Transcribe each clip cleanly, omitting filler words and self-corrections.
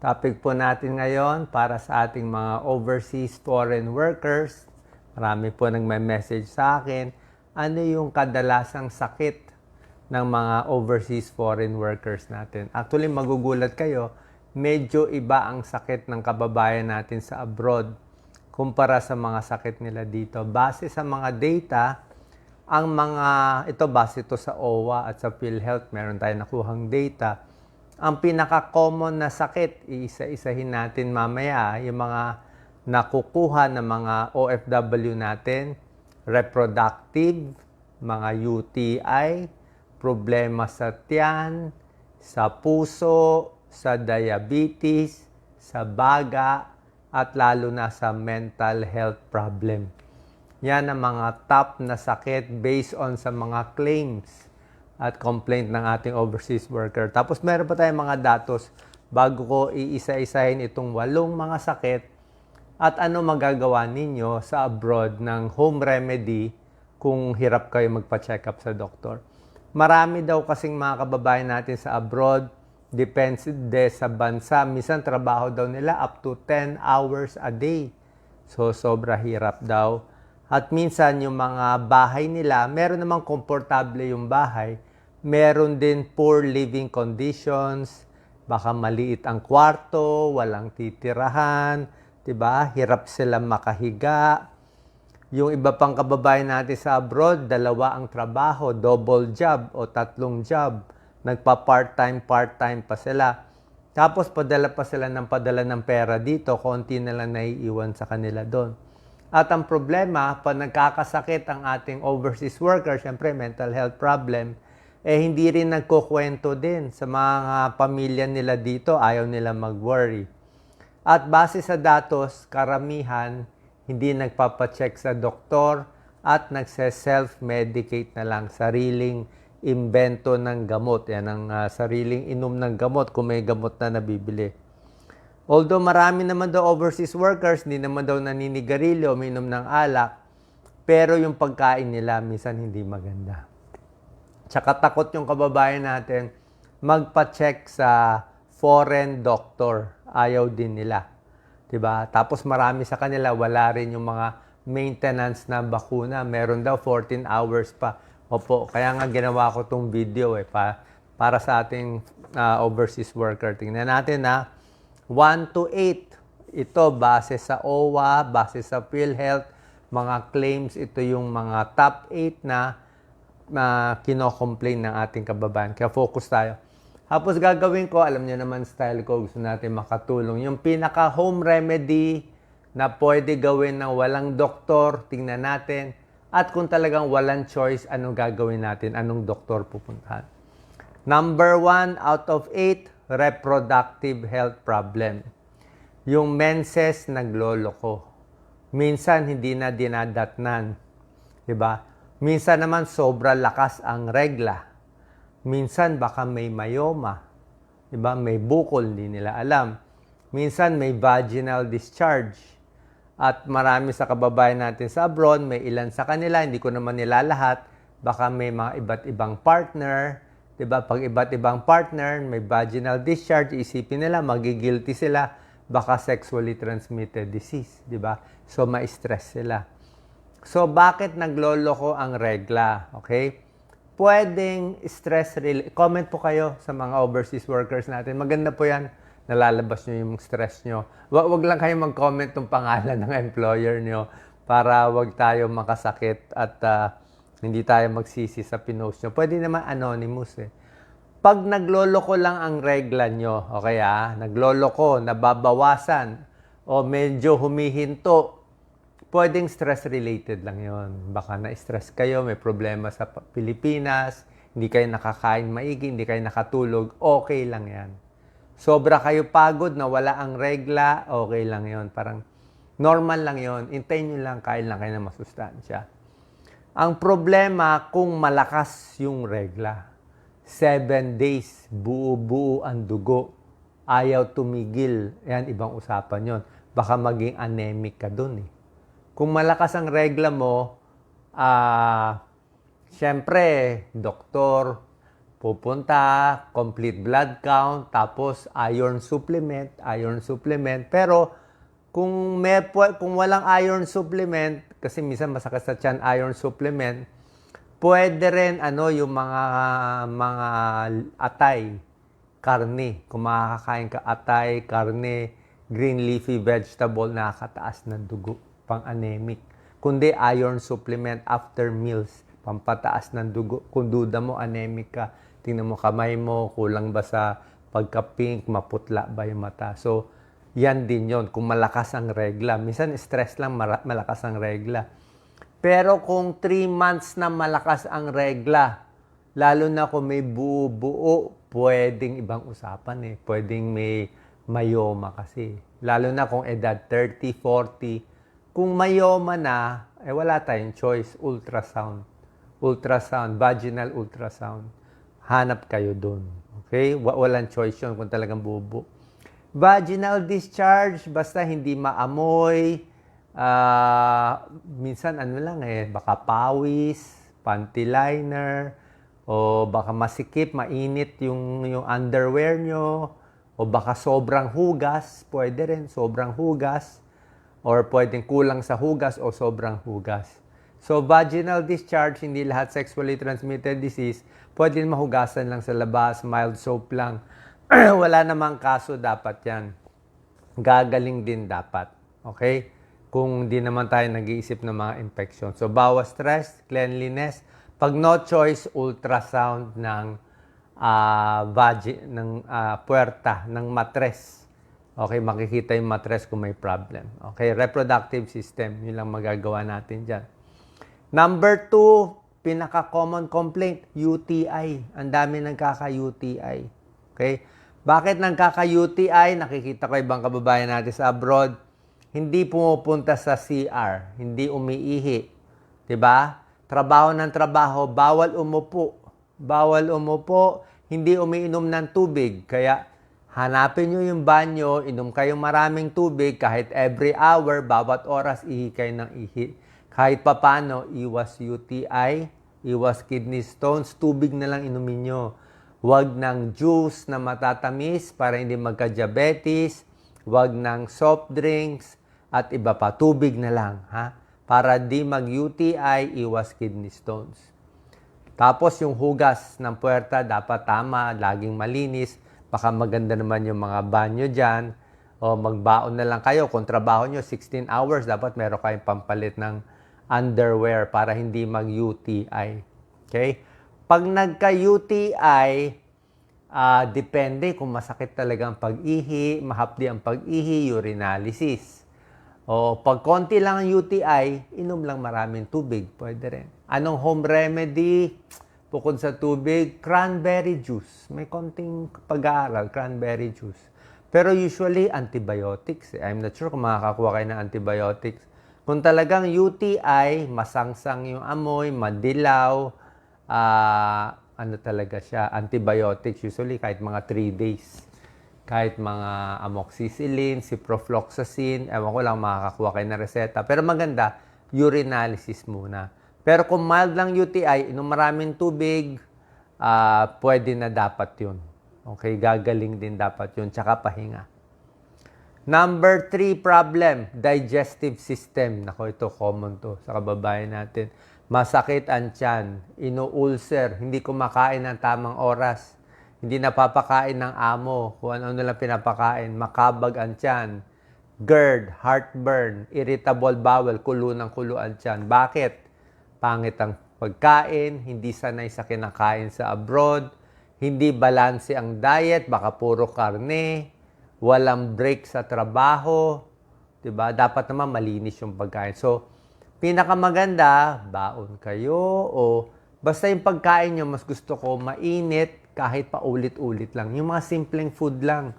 Topic po natin ngayon para sa ating mga overseas foreign workers. Marami po nagme-message sa akin. Ano yung kadalasang sakit ng mga overseas foreign workers natin? Actually, magugulat kayo, medyo iba ang sakit ng kababayan natin sa abroad kumpara sa mga sakit nila dito. Base sa mga data, ito base ito sa OWA at sa PhilHealth, meron tayong nakuhang data. Ang pinaka-common na sakit, iisa-isahin natin mamaya, yung mga nakukuha ng mga OFW natin, reproductive, mga UTI, problema sa tiyan, sa puso, sa diabetes, sa baga, at lalo na sa mental health problem. Yan ang mga top na sakit based on sa mga claims at complaint ng ating overseas worker. Tapos meron pa tayong mga datos bago ko iisa-isahin itong 8 mga sakit at ano magagawa ninyo sa abroad ng home remedy kung hirap kayo magpa-check up sa doktor. Marami daw kasing mga kababayan natin sa abroad, depende sa bansa. Minsan trabaho daw nila up to 10 hours a day. So sobra hirap daw. At minsan yung mga bahay nila, meron namang komportable yung bahay, meron din poor living conditions, baka maliit ang kwarto, walang titirahan, 'di ba? Hirap sila makahiga. Yung iba pang kababayan natin sa abroad, 2 ang trabaho, double job o 3 job. Nagpa-part-time pa sila. Tapos padala pa sila ng pera dito, konti na lang naiiwan sa kanila doon. At ang problema, pag nagkakasakit ang ating overseas worker, syempre mental health problem, hindi rin nagkukwento din sa mga pamilya nila dito, ayaw nila mag-worry. At base sa datos, karamihan hindi nagpapacheck sa doktor at nagse-self-medicate na lang, sariling imbento ng gamot. Yan ang sariling inom ng gamot kung may gamot na nabibili. Although marami naman daw overseas workers, hindi naman daw naninigarilyo, uminom ng alak, pero yung pagkain nila minsan hindi maganda. Tsaka takot yung kababayan natin magpa-check sa foreign doctor. Ayaw din nila. 'Di ba? Tapos marami sa kanila, wala rin yung mga maintenance na bakuna. Meron daw 14 hours pa. Opo, kaya nga ginawa ko tong video para sa ating overseas worker. Tingnan natin 1 to 8. Ito base sa OWA, base sa PhilHealth, mga claims, ito yung mga top 8 na kino-complain ng ating kababayan. Kaya focus tayo. Tapos gagawin ko, alam niyo naman style ko, gusto natin makatulong. Yung pinaka home remedy na pwede gawin ng walang doktor, tingnan natin. At kung talagang walang choice, anong gagawin natin? Anong doktor pupuntahan? Number 1 out of 8, reproductive health problem. Yung menses nagloloko. Minsan hindi na dinadatnan. Diba? Minsan naman sobra lakas ang regla. Minsan baka may myoma. Diba? May bukol, hindi nila alam. Minsan may vaginal discharge. At marami sa kababayan natin sa abroad, may ilan sa kanila, hindi ko naman nila lahat, baka may mga iba't ibang partner. Diba? Pag iba't ibang partner, may vaginal discharge, isipin nila, magigilty sila, baka sexually transmitted disease. Diba? So, ma-stress sila. So, bakit nagloloko ang regla? Okay? Pwedeng stress relief. Comment po kayo sa mga overseas workers natin. Maganda po yan. Nalalabas nyo yung stress nyo. Wag lang kayo mag-comment ng pangalan ng employer nyo para wag tayo makasakit at hindi tayo magsisi sa pinost nyo. Pwede naman anonymous Pag nagloloko lang ang regla nyo, okay nagloloko, nababawasan, o medyo humihinto, pwedeng stress-related lang yon. Baka na-stress kayo, may problema sa Pilipinas, hindi kayo nakakain maigi, hindi kayo nakatulog, okay lang yan. Sobra kayo pagod na wala ang regla, okay lang yon. Parang normal lang yon. Hintayin nyo lang, kain lang kayo ng masustansya. Ang problema kung malakas yung regla. 7 days, buo-buo ang dugo. Ayaw tumigil. Yan, ibang usapan yon. Baka maging anemic ka dun Kung malakas ang regla mo, syempre, doktor, pupunta, complete blood count, tapos iron supplement. Pero kung walang iron supplement, kasi minsan masakit sa tiyan iron supplement, pwede rin yung mga atay, karne. Kung makakakain ka atay, karne, green leafy vegetable, nakakataas ng dugo, pang-anemic. Kundi iron supplement after meals, pampataas ng dugo. Kung duda mo, anemic ka, tingnan mo kamay mo, kulang ba sa pagka-pink, maputla ba yung mata. So, yan din yon kung malakas ang regla. Minsan, stress lang, malakas ang regla. Pero kung 3 months na malakas ang regla, lalo na kung may buo-buo, pwedeng ibang usapan eh. Pwedeng may myoma kasi. Lalo na kung edad 30, 40. Kung myoma na, wala tayong choice. Ultrasound, vaginal ultrasound. Hanap kayo dun. Okay? Walang choice yun kung talagang bubo. Vaginal discharge, basta hindi maamoy. Minsan baka pawis, panty liner, o baka masikip, mainit yung underwear nyo, o baka sobrang hugas, pwede rin, sobrang hugas, or pwedeng kulang sa hugas o sobrang hugas. So, vaginal discharge, hindi lahat sexually transmitted disease, pwede mahugasan lang sa labas, mild soap lang. Wala namang kaso dapat yan. Gagaling din dapat. Okay? Kung di naman tayo nag-iisip ng mga infection. So, bawas stress, cleanliness. Pag no choice, ultrasound ng puwerta, ng matres. Okay, makikita yung matres kung may problem. Okay, reproductive system, yun lang magagawa natin dyan. Number 2, pinaka-common complaint, UTI. Ang dami nagkaka-UTI. Okay? Bakit nagkaka-UTI? Nakikita ko ibang kababayan natin sa abroad, hindi pumupunta sa CR, hindi umiihi. Diba? Trabaho ng trabaho, bawal umupo. Hindi umiinom ng tubig. Kaya hanapin nyo yung banyo, inom kayong maraming tubig, kahit every hour, bawat oras, ihi kayo ng ihi. Kahit papano, iwas UTI, iwas kidney stones, tubig na lang inumin nyo. Huwag ng juice na matatamis para hindi magka-diabetes, huwag ng soft drinks, at iba pa, tubig na lang, ha? Para di mag-UTI, iwas kidney stones. Tapos yung hugas ng puwerta, dapat tama, laging malinis. Baka maganda naman yung mga banyo dyan. O magbaon na lang kayo. Kung trabaho nyo, 16 hours, dapat meron kayong pampalit ng underwear para hindi mag-UTI. Okay? Pag nagka-UTI, depende kung masakit talaga ang pag-ihi, mahapdi ang pag-ihi, urinalysis. O pag konti lang ang UTI, inom lang maraming tubig. Pwede rin. Anong home remedy? Bukod sa tubig, cranberry juice. May konting pag-aaral, cranberry juice. Pero usually, antibiotics. I'm not sure kung makakakuha kayo ng antibiotics. Kung talagang UTI, masangsang yung amoy, madilaw, talaga siya, antibiotics. Usually, kahit mga 3 days. Kahit mga amoxicillin, ciprofloxacin, ewan ko lang makakakuha kayo ng reseta. Pero maganda, urinalysis muna. Pero kung mild lang UTI, inom maraming tubig, pwede na dapat yun. Okay, gagaling din dapat yun, tsaka pahinga. Number 3 problem, digestive system. Nako, ito common to sa kababayan natin. Masakit ang tiyan, ino-ulcer, hindi kumakain ng tamang oras, hindi napapakain ng amo, kung ano lang pinapakain, makabag ang tiyan, GERD, heartburn, irritable bowel, kulo ng kulo ang tiyan. Bakit? Pangit ang pagkain, hindi sanay sa kinakain sa abroad, hindi balanse ang diet, baka puro karne, walang break sa trabaho, 'di ba? Dapat naman malinis yung pagkain. So, pinakamaganda, baon kayo o basta yung pagkain nyo, mas gusto ko mainit kahit paulit-ulit lang. Yung mga simpleng food lang.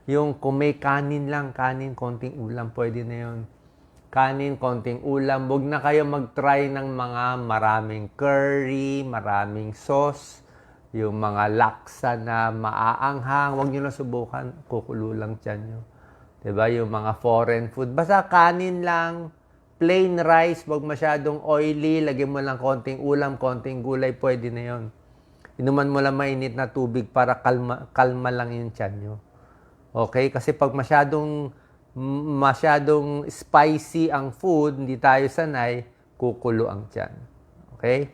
Yung kung may kanin lang, kanin, konting ulam, pwede na yun. Kanin, konting ulam. Huwag na kayo mag-try ng mga maraming curry, maraming sauce, yung mga laksa na maaanghang. Huwag nyo lang subukan, kukulo lang tiyan nyo. Diba? Yung mga foreign food. Basta kanin lang, plain rice, huwag masyadong oily, lagyan mo lang konting ulam, konting gulay, pwede na yun. Inuman mo lang mainit na tubig para kalma lang yung tiyan nyo. Okay? Kasi pag masyadong spicy ang food, hindi tayo sanay, kukulo ang tiyan. Okay?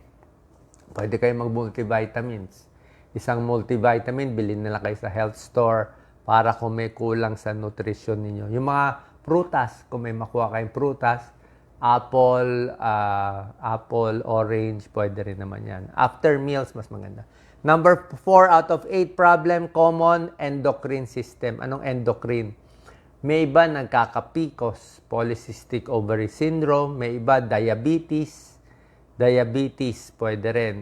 Pwede kayo mag-multivitamins. Isang multivitamin, bilhin na lang kayo sa health store para kung may kulang sa nutrition ninyo. Yung mga prutas, kung may makuha kayong prutas, apple, orange, pwede rin naman yan. After meals, mas maganda. Number 4 out of 8 problem, common endocrine system. Anong endocrine? May iba nagkaka-PCOS, polycystic ovary syndrome. May iba diabetes. Diabetes, pwede rin.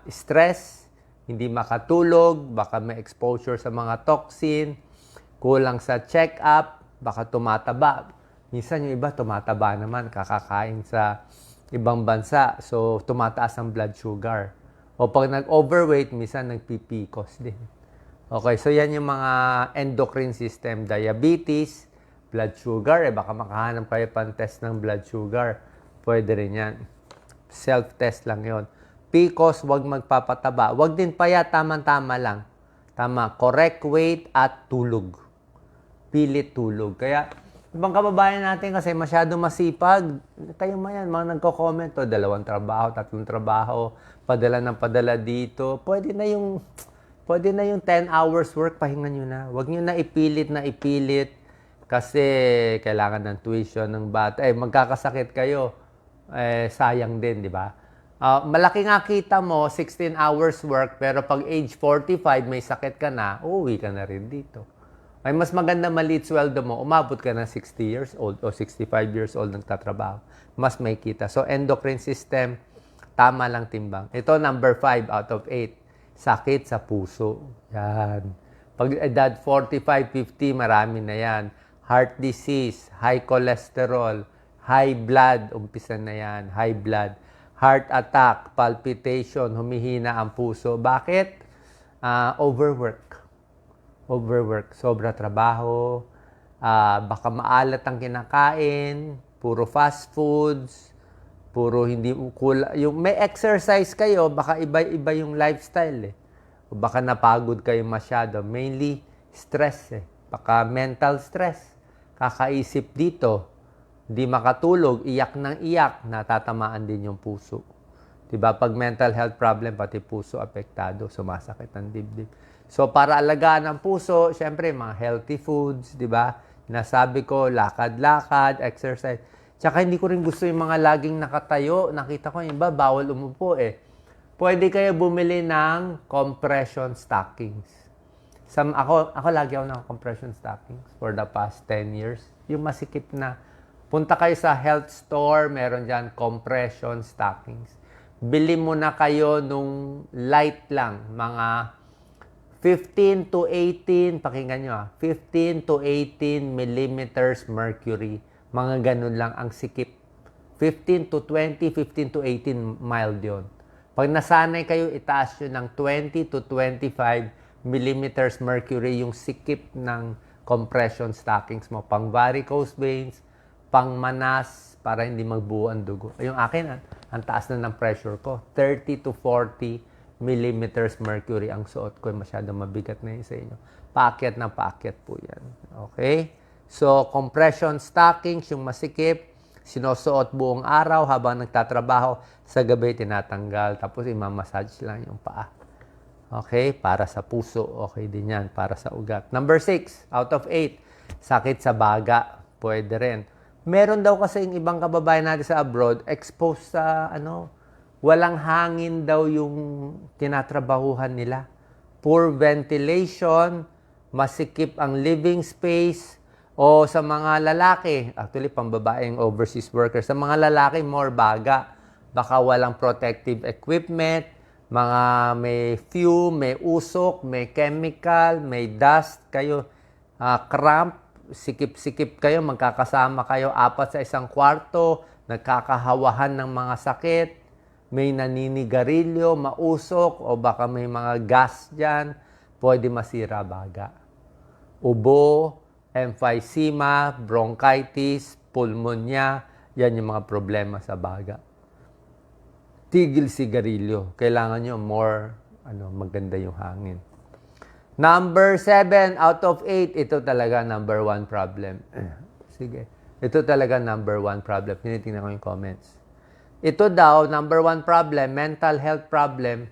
Stress, hindi makatulog, baka may exposure sa mga toxin, kulang sa check-up, baka tumataba. Minsan yung iba tumataba naman, kakakain sa ibang bansa. So, tumataas ang blood sugar. O pag nag-overweight, minsan nagpipikos din. Okay, so yan yung mga endocrine system. Diabetes, blood sugar. Baka makahanap kayo pang test ng blood sugar. Pwede rin yan. Self-test lang yon. PCOS, huwag magpapataba. Huwag din payat, tama-tama lang. Tama, correct weight at tulog. Pilit tulog. Kaya, ibang kababayan natin kasi masyado masipag. Kayo mayan, mga nagko-comment, 2 trabaho, 3 trabaho, padala ng padala dito. Pwede na yung 10 hours work, pahinga nyo na. Huwag nyo na ipilit kasi kailangan ng tuition ng bata. Magkakasakit kayo. Sayang din, di ba? Malaki nga kita mo, 16 hours work, pero pag age 45, may sakit ka na, uuwi ka na rin dito. Ay mas maganda maliit sweldo mo, umabot ka ng 60 years old o 65 years old nagtatrabaho. Mas may kita. So, endocrine system, tama lang timbang. Ito, number 5 out of 8. Sakit sa puso. Yan. Pag edad 45, 50, marami na yan. Heart disease, high cholesterol, high blood, umpisa na yan, high blood. Heart attack, palpitation, humihina ang puso. Bakit? Overwork. Sobra trabaho. Baka maalat ang kinakain. Puro fast foods. Puro hindi yung may exercise kayo, baka iba yung lifestyle eh. O baka napagod kayo masyado. Mainly, stress eh. Baka mental stress. Kakaisip dito. Di makatulog, iyak ng iyak, natatamaan din yung puso. Diba? Pag mental health problem, pati puso apektado, sumasakit ang dibdib. So, para alagaan ang puso, syempre, mga healthy foods, diba? Nasabi ko, lakad-lakad, exercise. Tsaka hindi ko rin gusto yung mga laging nakatayo. Nakita ko yung iba, bawal umupo eh. Pwede kayo bumili ng compression stockings. Ako lagi ako ng compression stockings for the past 10 years. Yung masikip na. Punta kayo sa health store, meron dyan compression stockings. Bili mo na kayo nung light lang, mga 15 to 18, pakinggan nyo 15 to 18 millimeters mercury. Mga ganun lang ang sikip. 15 to 20, 15 to 18, mild yun. Pag nasanay kayo, itaas yun ng 20 to 25 millimeters mercury yung sikip ng compression stockings mo. Pang varicose veins, pang manas, para hindi magbuo ang dugo. Yung akin, ang taas na ng pressure ko. 30 to 40 millimeters mercury ang suot ko. Masyado mabigat na yun sa inyo. Paakyat na paakyat po yan. Okay? So, compression stockings, yung masikip, sinusuot buong araw habang nagtatrabaho. Sa gabi, tinatanggal. Tapos, imamassage lang yung paa. Okay? Para sa puso. Okay din yan. Para sa ugat. Number 6, out of 8, sakit sa baga. Pwede rin. Meron daw kasi yung ibang kababayan natin sa abroad, exposed sa, walang hangin daw yung tinatrabahuhan nila. Poor ventilation, masikip ang living space, o sa mga lalaki, actually pambabaeng overseas workers, sa mga lalaki, more baga. Baka walang protective equipment, mga may fume, may usok, may chemical, may dust, kayo, cramp, sikip-sikip kayo, magkakasama kayo 4 sa isang kwarto, nagkakahawahan ng mga sakit, may naninigarilyo, mausok, o baka may mga gas dyan, pwede masira baga. Ubo, emphysema, bronchitis, pulmonya, yan yung mga problema sa baga. Tigil sigarilyo. Kailangan nyo more maganda yung hangin. Number 7 out of 8, ito talaga number 1 problem. Sige. Ito talaga number 1 problem. Tinitingnan ko yung comments. Ito daw, number 1 problem, mental health problem.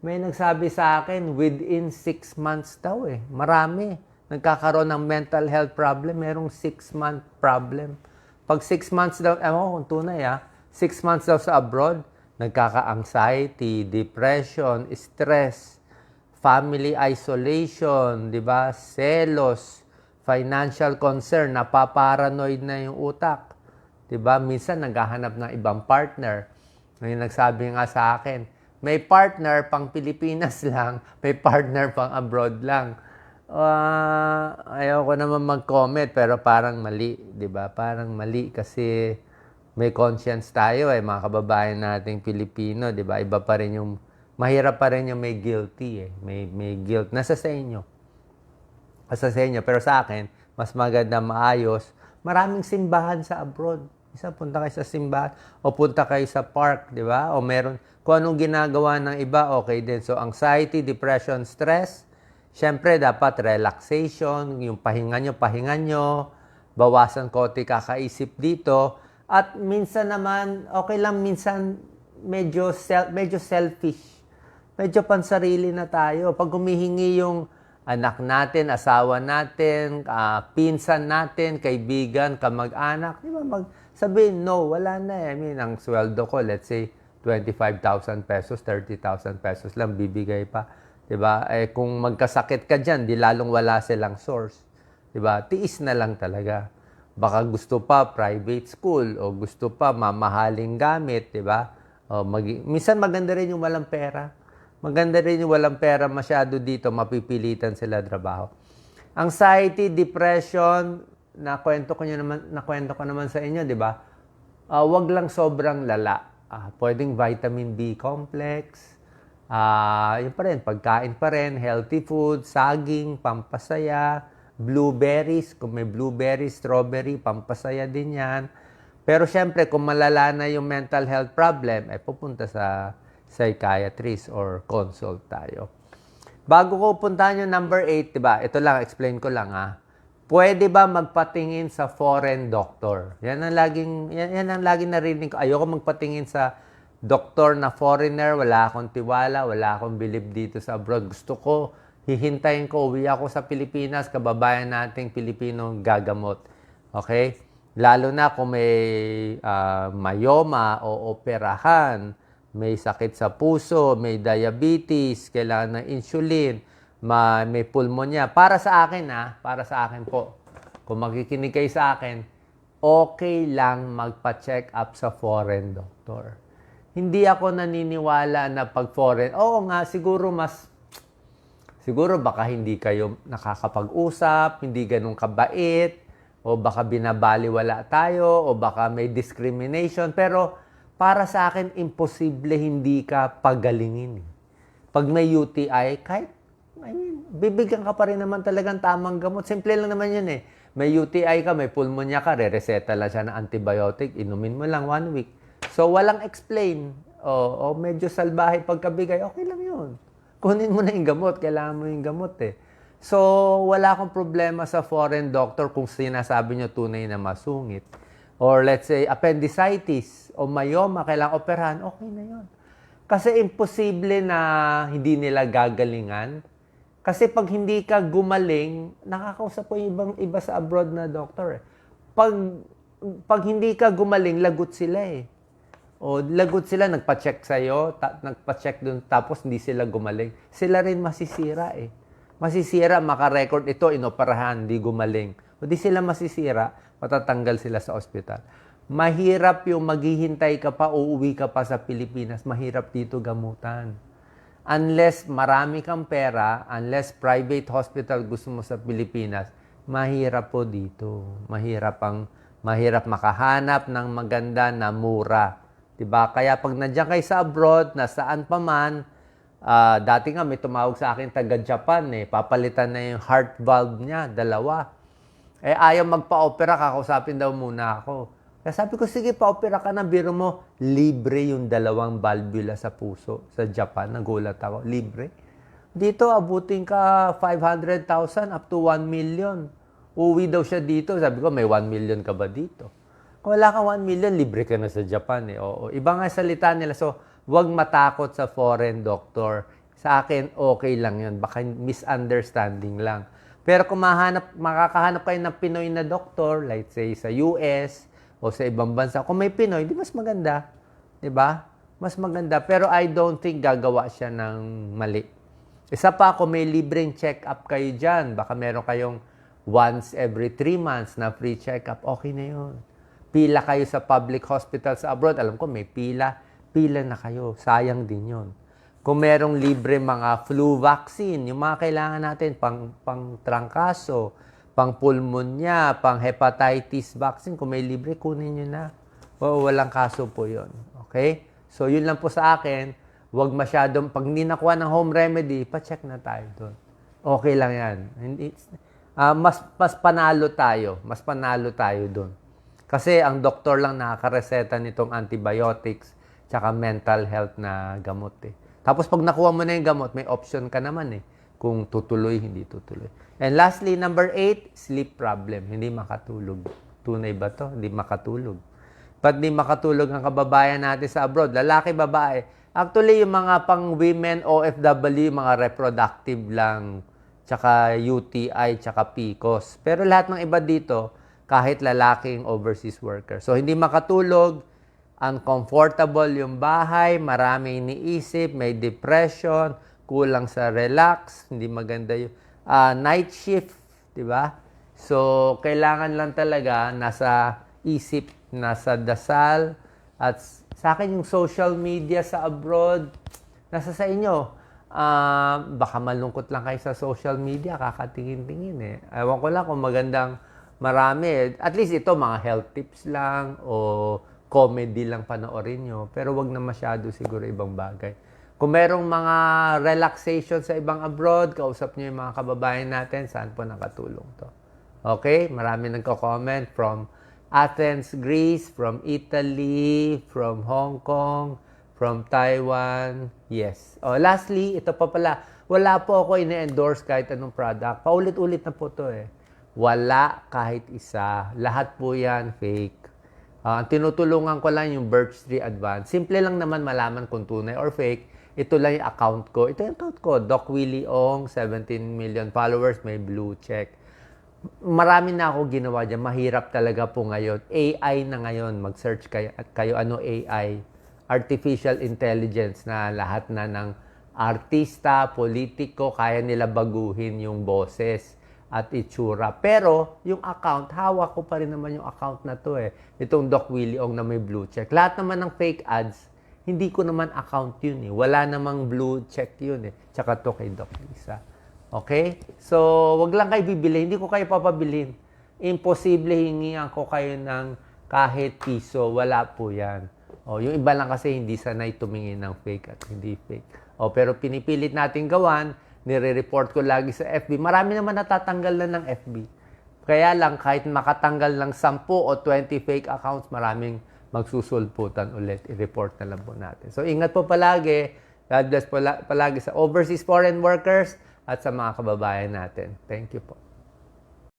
May nagsabi sa akin, within 6 months daw eh. Marami. Nagkakaroon ng mental health problem, merong 6-month problem. Pag 6 months daw, kung tunay 6 months daw sa abroad, nagkaka-anxiety, depression, stress, family isolation, di ba? Selos, financial concern, napaparanoid na yung utak. Di ba? Minsan naghahanap ng ibang partner. Ngayon nagsabi nga sa akin, may partner pang Pilipinas lang, may partner pang abroad lang. Ayoko naman mag-comment pero parang mali, di ba? Parang mali kasi may conscience tayo mga kababayan nating Pilipino, di ba? Iba pa rin yung mahirap pa rin yung may guilty may guilt nasa sa inyo. Nasa sa inyo, pero sa akin mas maganda maayos. Maraming simbahan sa abroad. Isa punta kayo sa simbahan o punta kayo sa park, di ba? O meron kung anong ginagawa ng iba, okay din. So anxiety, depression, stress, syempre, dapat relaxation, yung pahinga nyo, bawasan konti kakaisip dito. At minsan naman, okay lang minsan medyo selfish. Medyo pansarili na tayo. Pag humihingi yung anak natin, asawa natin, pinsan natin, kaibigan, kamag-anak, di ba sabihin, no, wala na I mean, ang sweldo ko, let's say, 25,000 pesos, 30,000 pesos lang, bibigay pa. Diba? Kung magkasakit ka dyan, di lalong wala silang source. Diba? Tiis na lang talaga. Baka gusto pa private school o gusto pa mamahaling gamit, diba? Minsan maganda rin yung walang pera. Maganda rin yung walang pera masyado dito, mapipilitan sila trabaho. Anxiety, depression, nakwento ko naman sa inyo, diba? Wag lang sobrang lala. Pwedeng vitamin B complex, yun pa rin, pagkain pa rin, healthy food, saging, pampasaya, blueberries, kung may blueberries, strawberry, pampasaya din yan. Pero syempre, kung malala na yung mental health problem, pupunta sa psychiatrist or consult tayo. Bago ko puntahan yung number 8, diba? Ito lang, explain ko lang Pwede ba magpatingin sa foreign doctor? Yan ang laging narinig ko. Ayoko magpatingin sa doktor na foreigner, wala akong tiwala, wala akong believe dito sa abroad. Gusto ko, hihintayin ko, uwi ako sa Pilipinas, kababayan nating Pilipinong gagamot. Okay? Lalo na kung may myoma o operahan, may sakit sa puso, may diabetes, kailangan ng insulin, may pulmonya. Para sa akin para sa akin po, kung makikinig kayo sa akin, okay lang magpa-check up sa foreign doctor. Hindi ako naniniwala na pag foreign, siguro baka hindi kayo nakakapag-usap, hindi ganun kabait, o baka binabaliwala tayo, o baka may discrimination. Pero para sa akin, imposible hindi ka pagalingin. Pag may UTI, bibigyan ka pa rin naman talagang tamang gamot. Simple lang naman yun May UTI ka, may pulmonya ka, re-reseta lang siya ng antibiotic, inumin mo lang 1 week. So, walang explain. O medyo salbahe pagkabigay, okay lang yun. Kunin mo na yung gamot, kailangan mo yung gamot So, wala akong problema sa foreign doctor kung sinasabi nyo tunay na masungit. Or let's say, appendicitis o myoma, kailangan operahan, okay na yun. Kasi imposible na hindi nila gagalingan. Kasi pag hindi ka gumaling, nakakausap ko yung iba sa abroad na doctor. Pag hindi ka gumaling, lagot sila O lagot sila, nagpa-check sa'yo, nagpa-check dun, tapos hindi sila gumaling. Sila rin masisira Masisira, makarecord ito, inoperahan, hindi gumaling. O di sila masisira, matatanggal sila sa ospital. Mahirap yung maghihintay ka pa, uuwi ka pa sa Pilipinas, mahirap dito gamutan. Unless marami kang pera, unless private hospital gusto mo sa Pilipinas, mahirap po dito. Mahirap makahanap ng maganda na mura. Diba? Kaya pag nandiyan kayo sa abroad, nasaan pa man, dati nga may tumawag sa akin taga-Japan papalitan na yung heart valve niya, 2. Ayaw magpa-opera, kakausapin daw muna ako. Kaya sabi ko, sige, pa-opera ka na. Biro mo, libre yung 2 valvula sa puso sa Japan. Nagulat ako, libre. Dito, abutin ka 500,000 up to 1 million. Uwi daw siya dito. Sabi ko, may 1 million ka ba dito? Kung wala ka 1 million, libre ka na sa Japan. Oo. Iba nga salita nila. So, huwag matakot sa foreign doctor. Sa akin, okay lang yun. Baka misunderstanding lang. Pero kung makakahanap kayo ng Pinoy na doktor, like say sa US o sa ibang bansa, kung may Pinoy, di mas maganda. Di ba? Mas maganda. Pero I don't think gagawa siya ng mali. Isa pa, kung may libreng check-up kayo dyan, baka meron kayong once every 3 months na free check-up, okay na yun. Pila kayo sa public hospital sa abroad, alam ko may pila na kayo. Sayang din yun. Kung merong libre mga flu vaccine, yung mga kailangan natin, pang trangkaso, pang pulmonya, pang hepatitis vaccine, kung may libre, kunin nyo na. O, walang kaso po yun. Okay? So, yun lang po sa akin. Huwag masyadong, pag hindi nakuha ng home remedy, pa-check na tayo doon. Okay lang yan. Mas panalo tayo. Mas panalo tayo doon. Kasi ang doktor lang nakakareseta nitong antibiotics tsaka mental health na gamot eh. Tapos pag nakuha mo na yung gamot, may option ka naman eh. Kung tutuloy, hindi tutuloy. And lastly, number 8, sleep problem. Hindi makatulog. Tunay ba to? Hindi makatulog. Ba't di makatulog ang kababayan natin sa abroad? Lalaki, babae. Actually, yung mga pang women, OFW, mga reproductive lang, tsaka UTI, tsaka PCOS. Pero lahat ng iba dito, kahit lalaking overseas worker. So, hindi makatulog, uncomfortable yung bahay, marami iniisip, may depression, kulang sa relax, hindi maganda yung night shift, di ba? So, kailangan lang talaga nasa isip, nasa dasal, at sa akin yung social media sa abroad, nasa sa inyo. Baka malungkot lang kayo sa social media, kakatingin-tingin eh. Ewan ko lang kung magandang marami. At least ito, mga health tips lang o comedy lang panoorin nyo. Pero wag na masyado siguro ibang bagay. Kung merong mga relaxation sa ibang abroad, kausap nyo yung mga kababayan natin, saan po nakatulong to. Okay? Marami nagko-comment from Athens, Greece, from Italy, from Hong Kong, from Taiwan. Yes. Lastly, ito pa pala. Wala po ako ine-endorse kahit anong product. Paulit-ulit na po to eh. Wala kahit isa. Lahat po yan fake. Tinutulungan ko lang yung Birch Tree Advance. Simple lang naman malaman kung tunay or fake. Ito lang yung account ko. Ito yung account ko. Doc Willie Ong, 17 million followers, may blue check. Marami na ako ginawa dyan. Mahirap talaga po ngayon. AI na ngayon. Mag-search kayo ano AI. Artificial intelligence na lahat na ng artista, politiko, kaya nila baguhin yung boses at itsura. Pero, yung account, hawak ko pa rin naman yung account na to eh. Itong Doc Willie Ong na may blue check. Lahat naman ng fake ads, hindi ko naman account yun eh. Wala namang blue check yun eh. Tsaka to kay Doc Lisa. Okay? So, wag lang kayo bibili. Hindi ko kayo papabilin. Imposible hingihan ko kayo ng kahit piso. Wala po yan. Yung iba lang kasi hindi sanay tumingin ng fake at hindi fake. Pero pinipilit natin gawan, nire-report ko lagi sa FB. Marami naman natatanggal na ng FB. Kaya lang, kahit makatanggal ng 10 o 20 fake accounts, maraming magsusulputan ulit. I-report na lang po natin. So, ingat po palagi. God bless palagi sa overseas foreign workers at sa mga kababayan natin. Thank you po.